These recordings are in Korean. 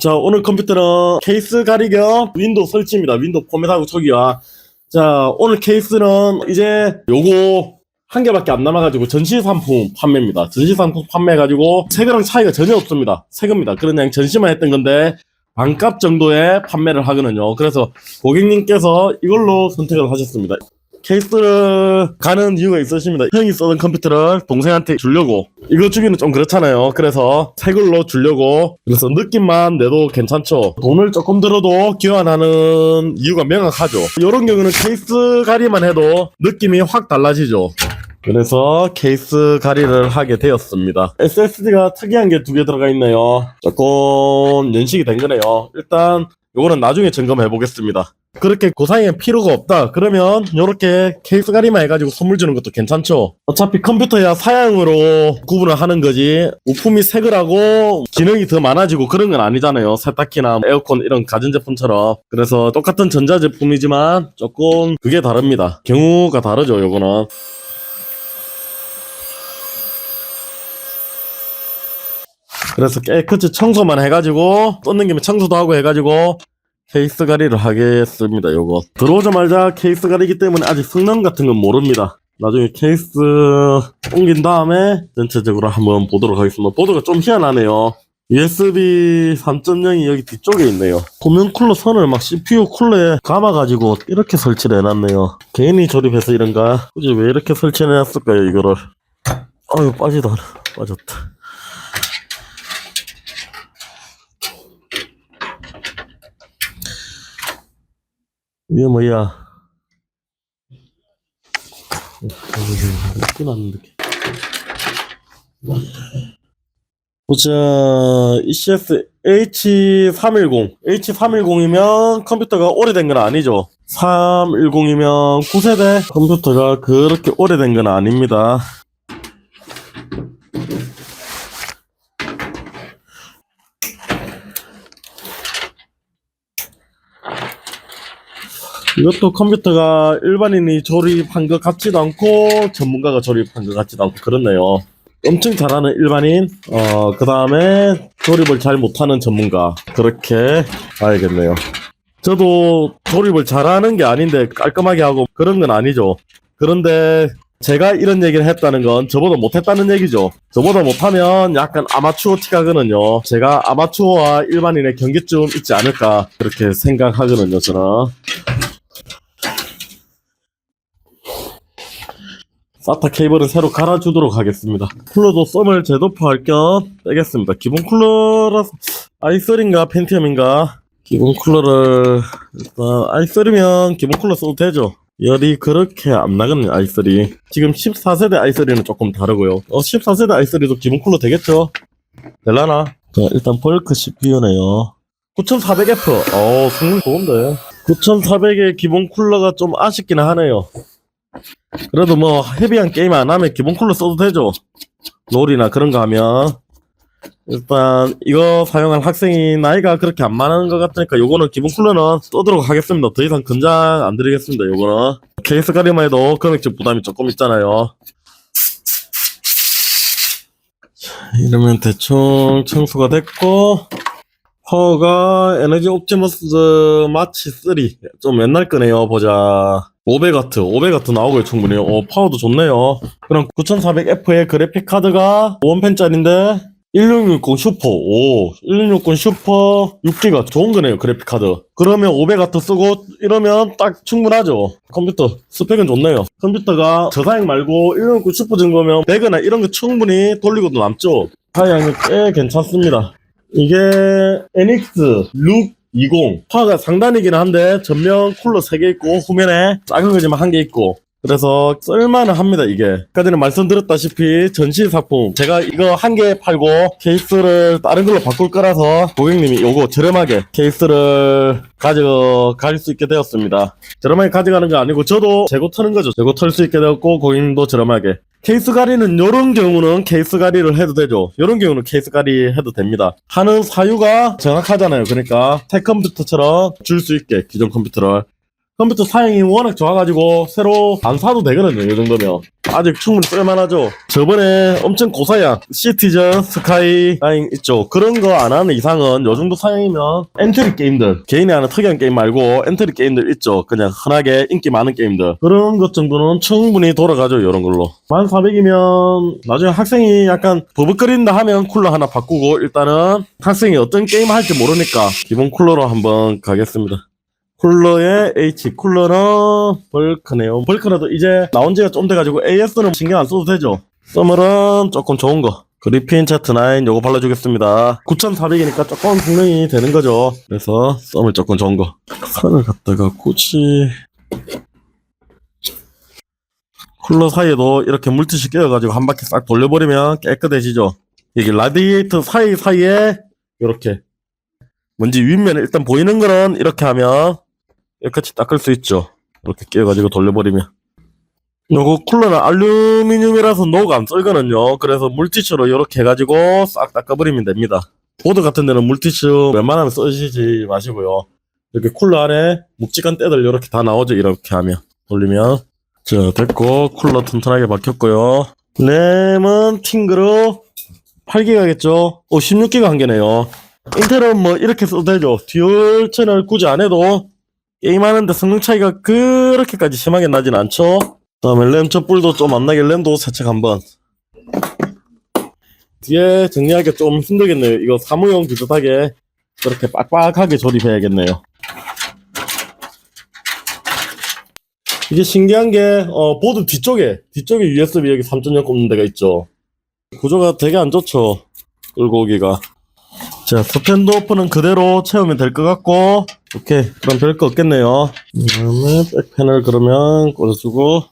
자, 오늘 컴퓨터는 케이스 가리 겸 윈도우 설치입니다. 윈도우 포맷하고 초기화. 자, 오늘 케이스는 이제 요거 한 개밖에 안 남아가지고 전시 상품 판매입니다. 전시 상품 판매해가지고 세금랑 차이가 전혀 없습니다. 세금입니다. 그냥 전시만 했던 건데 반값 정도에 판매를 하거든요. 그래서 고객님께서 이걸로 선택을 하셨습니다. 케이스를 가는 이유가 있으십니다. 형이 쓰던 컴퓨터를 동생한테 주려고. 이거 주기는 좀 그렇잖아요. 그래서 새 걸로 주려고. 그래서 느낌만 내도 괜찮죠. 돈을 조금 들어도 교환하는 이유가 명확하죠. 이런 경우는 케이스 가리만 해도 느낌이 확 달라지죠. 그래서 케이스 가리를 하게 되었습니다. SSD가 특이한 게 2개 들어가 있네요. 조금 연식이 된 거네요. 일단 이거는 나중에 점검해 보겠습니다. 그렇게 고사양이 필요가 없다 그러면 이렇게 케이스 가리만 해가지고 선물 주는 것도 괜찮죠. 어차피 컴퓨터야 사양으로 구분을 하는 거지 부품이 새 거라고 기능이 더 많아지고 그런 건 아니잖아요. 세탁기나 에어컨 이런 가전제품처럼. 그래서 똑같은 전자제품이지만 조금 그게 다릅니다. 경우가 다르죠. 요거는 그래서 깨끗이 청소만 해가지고 떴는 김에 청소도 하고 해가지고 케이스 가리를 하겠습니다. 요거 들어오자마자 케이스 가리기 때문에 아직 성능 같은 건 모릅니다. 나중에 케이스 옮긴 다음에 전체적으로 한번 보도록 하겠습니다. 보드가 좀 희한하네요. USB 3.0이 여기 뒤쪽에 있네요. 고명 쿨러 선을 막 CPU 쿨러에 감아가지고 이렇게 설치를 해놨네요. 괜히 조립해서 이런가? 굳이 왜 이렇게 설치해놨을까요 이거를? 아유 빠졌다. 이게 뭐야? 끝났는데. 보자, ECS H310. H310이면 컴퓨터가 오래된 건 아니죠. 310이면 9세대 컴퓨터가 그렇게 오래된 건 아닙니다. 이것도 컴퓨터가 일반인이 조립한 것 같지도 않고 전문가가 조립한 것 같지도 않고 그렇네요. 엄청 잘하는 일반인, 그 다음에 조립을 잘 못하는 전문가. 그렇게 봐야겠네요. 저도 조립을 잘하는 게 아닌데 깔끔하게 하고 그런 건 아니죠. 그런데 제가 이런 얘기를 했다는 건 저보다 못했다는 얘기죠. 저보다 못하면 약간 아마추어 티가거든요. 제가 아마추어와 일반인의 경계점 있지 않을까 그렇게 생각하거든요. 저는. 사타 케이블은 새로 갈아주도록 하겠습니다. 쿨러도 썸을 재도포할 겸 빼겠습니다. 기본 쿨러라서 i3인가 펜티엄인가 기본 쿨러를 일단 i3면 기본 쿨러 써도 되죠. 열이 그렇게 안 나거든요. i3 지금 14세대 i3는 조금 다르고요. 14세대 i3도 기본 쿨러 되겠죠? 될라나? 자, 일단 벌크 CPU네요. 9400F 성능 좋은데 9400의 기본 쿨러가 좀 아쉽긴 하네요. 그래도 뭐 헤비한 게임 안 하면 기본 쿨러 써도 되죠. 롤이나 그런 거 하면. 일단 이거 사용할 학생이 나이가 그렇게 안 많은 것 같으니까 요거는 기본 쿨러는 써도록 하겠습니다. 더 이상 권장 안 드리겠습니다. 요거는 케이스 가리만 해도 금액적 부담이 조금 있잖아요. 자, 이러면 대충 청소가 됐고 파워가 에너지 옵티머스 마치 3 좀 옛날 거네요. 보자 500W 나오고요. 충분히 파워도 좋네요. 그럼 9400F의 그래픽 카드가 5원펜짜리인데 1660 슈퍼 1660 슈퍼 6기가 좋은 거네요. 그래픽 카드. 그러면 500W 쓰고 이러면 딱 충분하죠. 컴퓨터 스펙은 좋네요. 컴퓨터가 저사양 말고 1660 슈퍼 정도면 배그나 이런 거 충분히 돌리고도 남죠. 사양이 꽤 괜찮습니다. 이게 NX 룩 20 파워가 상단이긴 한데 전면 쿨러 3개 있고 후면에 작은 거지만 1개 있고 그래서 쓸만은 합니다. 이게 아까 전에 말씀드렸다시피 전시 상품 제가 이거 1개 팔고 케이스를 다른 걸로 바꿀 거라서 고객님이 요거 저렴하게 케이스를 가져갈 수 있게 되었습니다. 저렴하게 가져가는 거 아니고 저도 재고 터는 거죠. 재고 털 수 있게 되었고 고객님도 저렴하게. 케이스 가리는 요런 경우는 케이스 가리를 해도 되죠. 요런 경우는 케이스 가리 해도 됩니다. 하는 사유가 정확하잖아요. 그러니까 새 컴퓨터처럼 줄 수 있게 기존 컴퓨터를 컴퓨터 사양이 워낙 좋아가지고 새로 안 사도 되거든요. 이 정도면 아직 충분히 쓸만하죠. 저번에 엄청 고사양 시티즌 스카이라인 있죠. 그런 거 안 하는 이상은 요 정도 사양이면 엔트리 게임들, 개인이 하는 특이한 게임 말고 엔트리 게임들 있죠. 그냥 흔하게 인기 많은 게임들, 그런 것 정도는 충분히 돌아가죠. 이런 걸로 1400이면 나중에 학생이 약간 버벅거린다 하면 쿨러 하나 바꾸고, 일단은 학생이 어떤 게임 할지 모르니까 기본 쿨러로 한번 가겠습니다. 쿨러의 H, 쿨러는 벌크네요. 벌크라도 이제 나온 지가 좀 돼가지고 AS는 신경 안 써도 되죠. 써머는 조금 좋은 거, 그리핀 Z9 요거 발라주겠습니다. 9400이니까 조금 분명히 되는 거죠. 그래서 썸을 조금 좋은 거. 선을 갖다가 굳이 쿨러 사이에도 이렇게 물티슈 끼워가지고 한 바퀴 싹 돌려버리면 깨끗해지죠. 이게 라디에이터 사이사이에 이렇게 먼지 윗면에 일단 보이는 거는 이렇게 하면 깨끗이 닦을 수 있죠. 이렇게 끼워가지고 돌려버리면. 요거 쿨러는 알루미늄이라서 녹 안 썰거든요. 그래서 물티슈로 이렇게 해가지고 싹 닦아버리면 됩니다. 보드 같은 데는 물티슈 웬만하면 쓰시지 마시고요. 이렇게 쿨러 안에 묵직한 때들 이렇게 다 나오죠. 이렇게 하면 돌리면. 자, 됐고 쿨러 튼튼하게 박혔고요. 램은 팅그로 8기가겠죠. 16기가 한 개네요. 인텔은 뭐 이렇게 써도 되죠. 듀얼 채널 굳이 안 해도 게임하는데 성능 차이가 그렇게까지 심하게 나진 않죠. 그다음에 램 촛불도 좀 안 나게 램도 세척 한번. 뒤에 정리하기 좀 힘들겠네요. 이거 사무용 비슷하게 그렇게 빡빡하게 조립해야겠네요. 이게 신기한 게 보드 뒤쪽에 USB 여기 3.0 꼽는 데가 있죠. 구조가 되게 안 좋죠. 끌고 오기가. 자, 스탠드 오프는 그대로 채우면 될 것 같고, 오케이, 그럼 별거 없겠네요. 그 다음에 백패널 그러면 꽂아주고,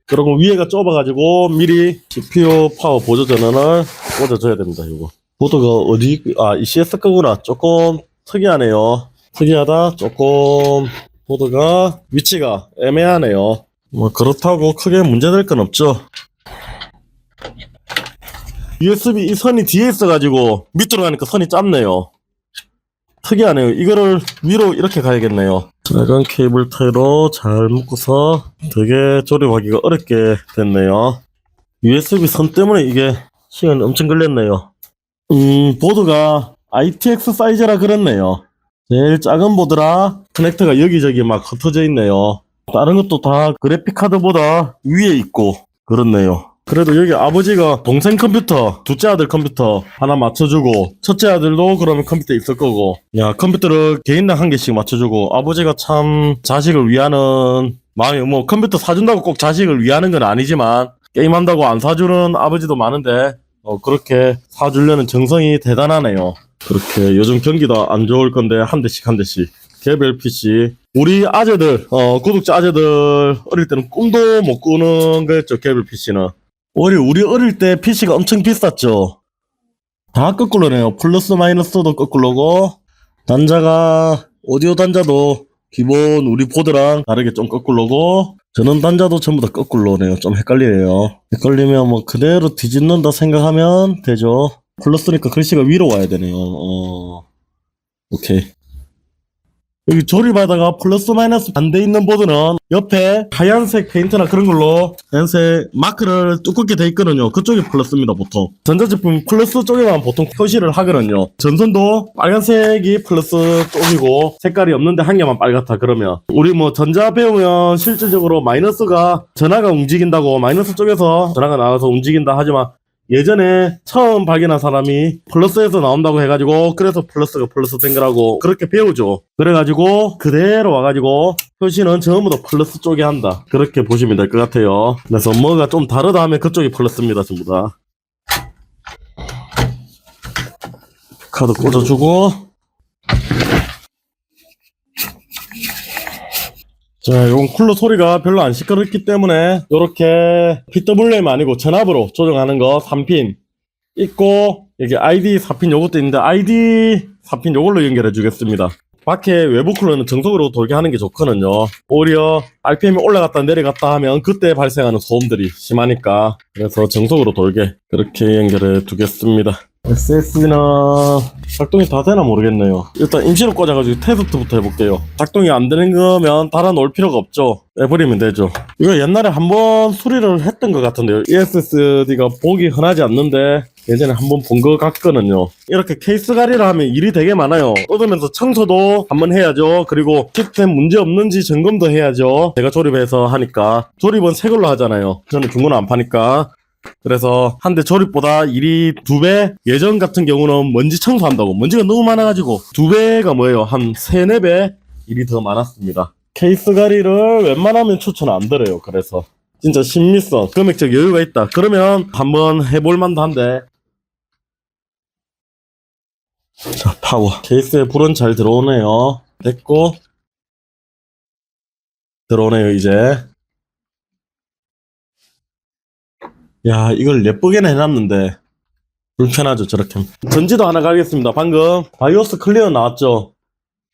그리고 위에가 좁아가지고 미리 CPU 파워 보조 전원을 꽂아줘야 됩니다. 이거 보드가 어디, ECS 거구나. 조금 특이하네요. 특이하다. 조금 보드가 위치가 애매하네요. 뭐 그렇다고 크게 문제될 건 없죠. USB 이 선이 뒤에 있어가지고 밑으로 가니까 선이 짧네요. 특이하네요. 이거를 위로 이렇게 가야겠네요. 빨간 케이블 타이로 잘 묶어서 되게 조립하기가 어렵게 됐네요. USB 선 때문에 이게 시간이 엄청 걸렸네요. 보드가 ITX 사이즈라 그렇네요. 제일 작은 보드라 커넥터가 여기저기 막 흩어져 있네요. 다른 것도 다 그래픽 카드보다 위에 있고 그렇네요. 그래도 여기 아버지가 동생 컴퓨터, 둘째 아들 컴퓨터 하나 맞춰주고, 첫째 아들도 그러면 컴퓨터 있을 거고, 야, 컴퓨터를 개인당 한 개씩 맞춰주고, 아버지가 참 자식을 위하는 마음이, 뭐 컴퓨터 사준다고 꼭 자식을 위하는 건 아니지만 게임한다고 안 사주는 아버지도 많은데 그렇게 사주려는 정성이 대단하네요. 그렇게 요즘 경기도 안 좋을 건데 한 대씩 개별 PC. 우리 아재들, 구독자 아재들 어릴 때는 꿈도 못 꾸는 거였죠. 개별 PC는. 우리 어릴 때 PC가 엄청 비쌌죠. 다 거꾸로네요. 플러스 마이너스도 거꾸로고, 단자가 오디오 단자도 기본 우리 보드랑 다르게 좀 거꾸로고, 전원 단자도 전부 다 거꾸로네요. 좀 헷갈리네요. 헷갈리면 뭐 그대로 뒤집는다 생각하면 되죠. 플러스니까 글씨가 위로 와야 되네요. 오케이. 여기 조립하다가 플러스 마이너스 반대 있는 보드는 옆에 하얀색 페인트나 그런 걸로 하얀색 마크를 두껍게 돼 있거든요. 그쪽이 플러스입니다. 보통 전자제품 플러스 쪽에만 보통 표시를 하거든요. 전선도 빨간색이 플러스 쪽이고 색깔이 없는데 한 개만 빨갛다 그러면, 우리 뭐 전자 배우면 실질적으로 마이너스가 전화가 움직인다고, 마이너스 쪽에서 전화가 나와서 움직인다 하지만, 예전에 처음 발견한 사람이 플러스에서 나온다고 해가지고 그래서 플러스가 플러스 된 거라고 그렇게 배우죠. 그래가지고 그대로 와가지고 표시는 전부 다 플러스 쪽에 한다, 그렇게 보시면 될 것 같아요. 그래서 뭐가 좀 다르다 하면 그쪽이 플러스입니다. 전부 다. 카드 꽂아주고, 자, 요건 쿨러 소리가 별로 안 시끄럽기 때문에 요렇게 PWM 아니고 전압으로 조정하는 거 3핀 있고, 여기 ID 4핀 요것도 있는데 ID 4핀 요걸로 연결해 주겠습니다. 밖에 외부 쿨러는 정석으로 돌게 하는 게 좋거든요. 오히려 RPM이 올라갔다 내려갔다 하면 그때 발생하는 소음들이 심하니까, 그래서 정석으로 돌게 그렇게 연결해 두겠습니다. SSD는 작동이 다 되나 모르겠네요. 일단 임시로 꽂아가지고 테스트부터 해볼게요. 작동이 안 되는 거면 달아놓을 필요가 없죠. 빼버리면 되죠. 이거 옛날에 한번 수리를 했던 것 같은데요. SSD가 보기 흔하지 않는데 예전에 한번 본 것 같거든요. 이렇게 케이스 가리를 하면 일이 되게 많아요. 뜯으면서 청소도 한번 해야죠. 그리고 시스템 문제 없는지 점검도 해야죠. 제가 조립해서 하니까. 조립은 새 걸로 하잖아요. 저는 중고는 안 파니까. 그래서 한 대 조립보다 일이 2배, 예전 같은 경우는 먼지 청소한다고 먼지가 너무 많아가지고 2배가 뭐예요? 한 3, 4배 일이 더 많았습니다. 케이스 가리를 웬만하면 추천 안 드려요. 그래서 진짜 신미성, 금액적 여유가 있다 그러면 한번 해볼 만도 한데. 자, 파워. 케이스에 불은 잘 들어오네요. 됐고 들어오네요. 이제 야, 이걸 예쁘게는 해놨는데 불편하죠. 저렇게. 전지도 하나 가겠습니다. 방금 바이오스 클리어 나왔죠.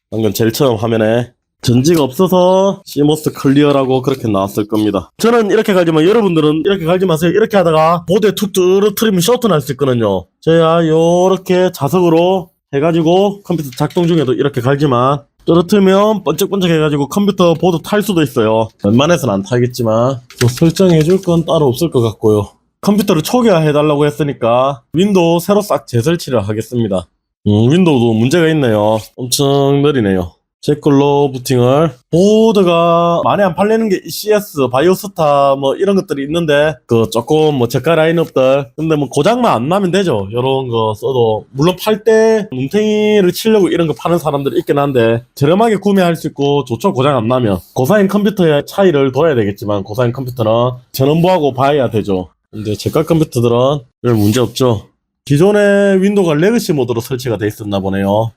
방금 제일 처음 화면에 전지가 없어서 시모스 클리어라고 그렇게 나왔을 겁니다. 저는 이렇게 갈지만 여러분들은 이렇게 갈지 마세요. 이렇게 하다가 보드에 툭 떨어뜨리면 쇼트 날 수 있거든요. 저야 요렇게 자석으로 해가지고 컴퓨터 작동 중에도 이렇게 갈지만 떨어뜨리면 번쩍번쩍 해가지고 컴퓨터 보드 탈 수도 있어요. 웬만해서는 안 타겠지만 또 설정해줄 건 따로 없을 것 같고요. 컴퓨터를 초기화해달라고 했으니까 윈도우 새로 싹 재설치를 하겠습니다. 윈도우도 문제가 있네요. 엄청 느리네요. 제 걸로 부팅을. 보드가 많이 안 팔리는 게 ECS, 바이오스타 뭐 이런 것들이 있는데 그 조금 뭐 저가 라인업들 근데 뭐 고장만 안 나면 되죠. 이런 거 써도 물론 팔 때 뭉탱이를 치려고 이런 거 파는 사람들이 있긴 한데 저렴하게 구매할 수 있고 좋죠. 고장 안 나면. 고사양 컴퓨터의 차이를 둬야 되겠지만 고사양 컴퓨터는 전원부하고 봐야 되죠. 근데 저가 컴퓨터들은 별 문제 없죠. 기존의 윈도우가 레거시 모드로 설치가 돼 있었나 보네요.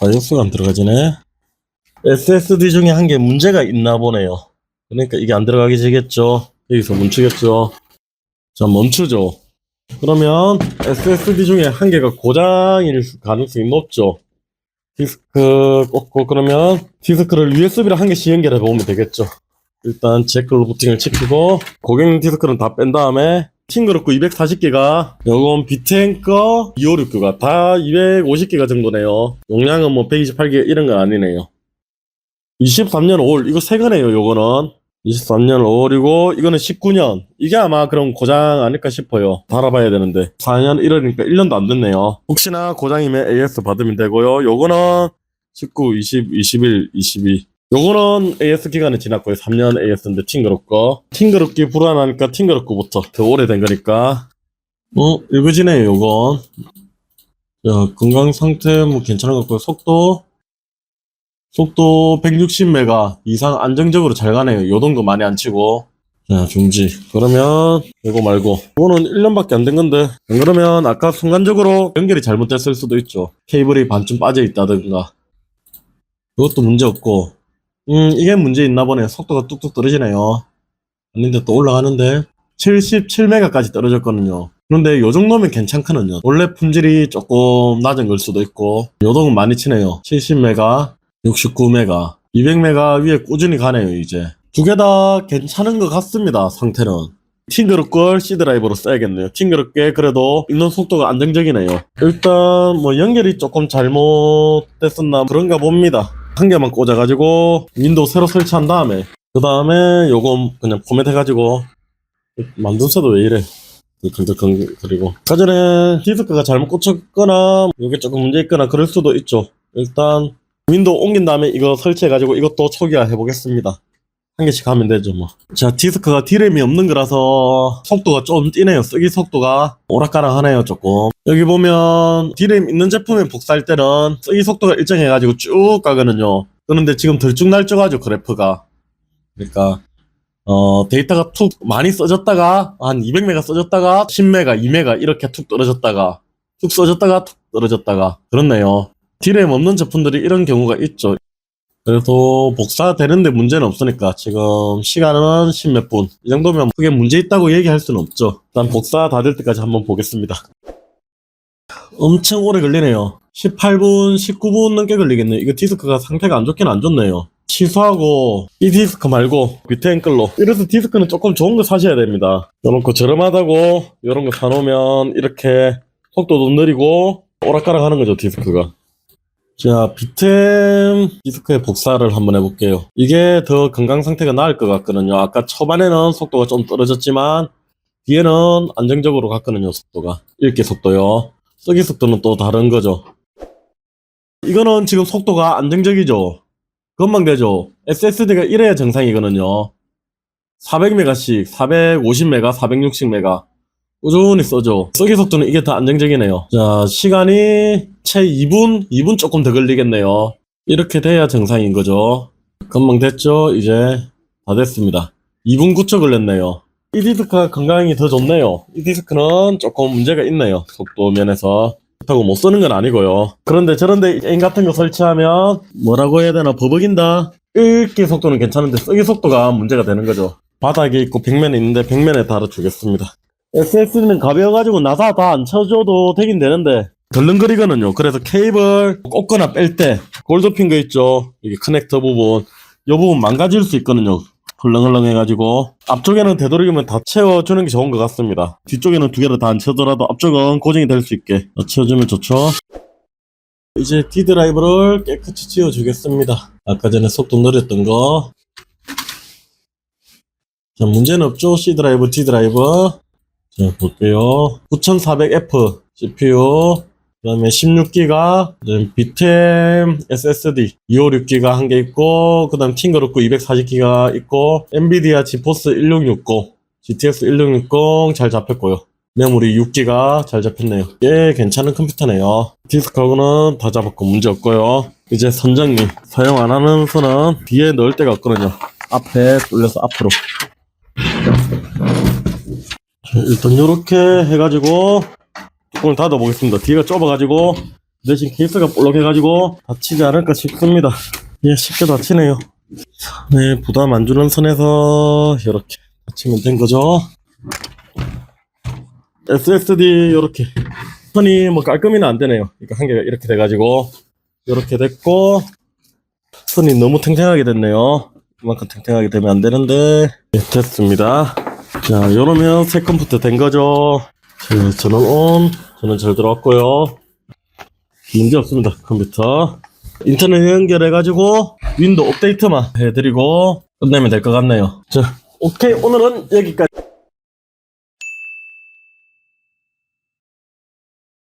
바이오스가 안 들어가지네. SSD 중에 한 개 문제가 있나 보네요. 그러니까 이게 안 들어가게 되겠죠. 여기서 멈추겠죠. 자, 멈추죠. 그러면 SSD 중에 한 개가 고장일 가능성이 높죠. 디스크 꽂고 그러면 디스크를 USB로 한 개씩 연결해 보면 되겠죠. 일단 제 걸로 부팅을 시키고 고객님 디스크는 다 뺀 다음에 팅그룹 240개가 요건 비텐 거 256개가 다 250개가 정도네요. 용량은 뭐 128개 이런 건 아니네요. 23년 5월 이거 새 거네요. 요거는 23년 5월이고 이거는 19년 이게 아마 그럼 고장 아닐까 싶어요. 달아봐야 되는데 4년 1월이니까 1년도 안 됐네요. 혹시나 고장이면 AS 받으면 되고요. 요거는 19, 20, 21, 22 요거는 AS 기간이 지났고요. 3년 AS인데 팅그룹 거. 팅그룹기 불안하니까 팅그룹 거부터 더 오래된 거니까 읽어지네요. 요건 자, 건강 상태 뭐 괜찮은 것 같고요. 속도 160메가 이상 안정적으로 잘 가네요. 요동도 많이 안 치고. 자, 중지. 그러면 이거 말고 이거는 1년밖에 안 된 건데 안 그러면 아까 순간적으로 연결이 잘못됐을 수도 있죠. 케이블이 반쯤 빠져 있다든가. 이것도 문제 없고 이게 문제 있나 보네요. 속도가 뚝뚝 떨어지네요. 아닌데 또 올라가는데 77메가까지 떨어졌거든요. 그런데 요 정도면 괜찮거든요. 원래 품질이 조금 낮은 걸 수도 있고 요동은 많이 치네요. 70메가 69메가 200메가 위에 꾸준히 가네요. 이제 두 개 다 괜찮은 것 같습니다. 상태는 팅그룹 걸 C 드라이버로 써야겠네요. 팅그룹 게 그래도 읽는 속도가 안정적이네요. 일단 뭐 연결이 조금 잘못됐었나 그런가 봅니다. 한 개만 꽂아가지고 윈도우 새로 설치한 다음에 그 다음에 요거 그냥 포맷 해가지고 만듦새도 왜 이래 그리고 아까 전에 디스크가 잘못 꽂혔거나 이게 조금 문제 있거나 그럴 수도 있죠. 일단 윈도우 옮긴 다음에 이거 설치해가지고 이것도 초기화 해보겠습니다. 한 개씩 하면 되죠 뭐. 자, 디스크가 D램이 없는 거라서 속도가 좀 뛰네요. 쓰기 속도가 오락가락하네요 조금. 여기 보면 D램 있는 제품에 복사할 때는 쓰기 속도가 일정해가지고 쭉 가거든요. 그런데 지금 들쭉날쭉하죠 그래프가. 그러니까 데이터가 툭 많이 써졌다가 한 200메가 써졌다가 10메가 2메가 이렇게 툭 떨어졌다가 툭 써졌다가 툭 떨어졌다가 그렇네요. D램 없는 제품들이 이런 경우가 있죠. 그래도 복사되는데 문제는 없으니까 지금 시간은 10몇 분 이 정도면 크게 문제 있다고 얘기할 수는 없죠. 일단 복사 다 될 때까지 한번 보겠습니다. 엄청 오래 걸리네요. 18분 19분 넘게 걸리겠네요. 이거 디스크가 상태가 안 좋긴 안 좋네요. 취소하고 이 디스크 말고 비트앤 걸로. 이래서 디스크는 조금 좋은 거 사셔야 됩니다. 이런 거 저렴하다고 이런 거 사놓으면 이렇게 속도도 느리고 오락가락 하는 거죠, 디스크가. 자, 비템 디스크의 복사를 한번 해볼게요. 이게 더 건강 상태가 나을 것 같거든요. 아까 초반에는 속도가 좀 떨어졌지만 뒤에는 안정적으로 갔거든요, 속도가. 읽기 속도요. 쓰기 속도는 또 다른 거죠. 이거는 지금 속도가 안정적이죠. 건망되죠. SSD가 이래야 정상이거든요. 400메가씩, 450메가, 460메가 꾸준히 써줘. 쓰기 속도는 이게 더 안정적이네요. 자, 시간이 채 2분 조금 더 걸리겠네요. 이렇게 돼야 정상인 거죠. 금방 됐죠? 이제 다 됐습니다. 2분 9초 걸렸네요. 이 디스크가 건강이 더 좋네요. 이 디스크는 조금 문제가 있네요. 속도 면에서. 그렇다고 못 쓰는 건 아니고요. 그런데 저런데 게임 같은 거 설치하면 뭐라고 해야 되나 버벅인다. 읽기 속도는 괜찮은데 쓰기 속도가 문제가 되는 거죠. 바닥에 있고 벽면에 있는데 벽면에 달아주겠습니다. SSD는 가벼워가지고 나사 다 안 쳐줘도 되긴 되는데 덜렁거리거든요. 그래서 케이블 꽂거나 뺄 때 골드핀 거 있죠. 이게 커넥터 부분 이 부분 망가질 수 있거든요. 헐렁헐렁 해가지고 앞쪽에는 되도록이면 다 채워주는 게 좋은 것 같습니다. 뒤쪽에는 두 개를 다 안 채워더라도 앞쪽은 고정이 될 수 있게 채워주면 좋죠. 이제 D 드라이브를 깨끗이 지워주겠습니다. 아까 전에 속도 느렸던 거. 자, 문제는 없죠. C 드라이브, D 드라이브. 자, 볼게요. 9400F CPU, 그 다음에 16기가, 비템 SSD 256기가 한 개 있고, 그 다음 팅거루크 240기가 있고, 엔비디아 지포스 1660, GTX 1660 잘 잡혔고요. 메모리 6기가 잘 잡혔네요. 꽤 괜찮은 컴퓨터네요. 디스크하고는 다 잡았고 문제 없고요. 이제 선정리. 사용 안 하는 선은 뒤에 넣을 데가 없거든요. 앞에 뚫려서 앞으로. 일단 이렇게 해가지고 뚜껑을 닫아 보겠습니다. 뒤가 좁아가지고 대신 케이스가 볼록해가지고 다치지 않을까 싶습니다. 예, 쉽게 다치네요. 네, 부담 안 주는 선에서 이렇게 닫히면 된 거죠. SSD 이렇게 선이 뭐 깔끔히는 안 되네요. 그러니까 한 개가 이렇게 돼가지고 이렇게 됐고 선이 너무 탱탱하게 됐네요. 이만큼 탱탱하게 되면 안 되는데 네, 됐습니다. 자, 이러면 새 컴퓨터 된 거죠. 자, 저는 잘 들어왔고요. 문제 없습니다. 컴퓨터 인터넷 연결해가지고 윈도우 업데이트만 해드리고 끝내면 될 것 같네요. 자, 오케이, 오늘은 여기까지.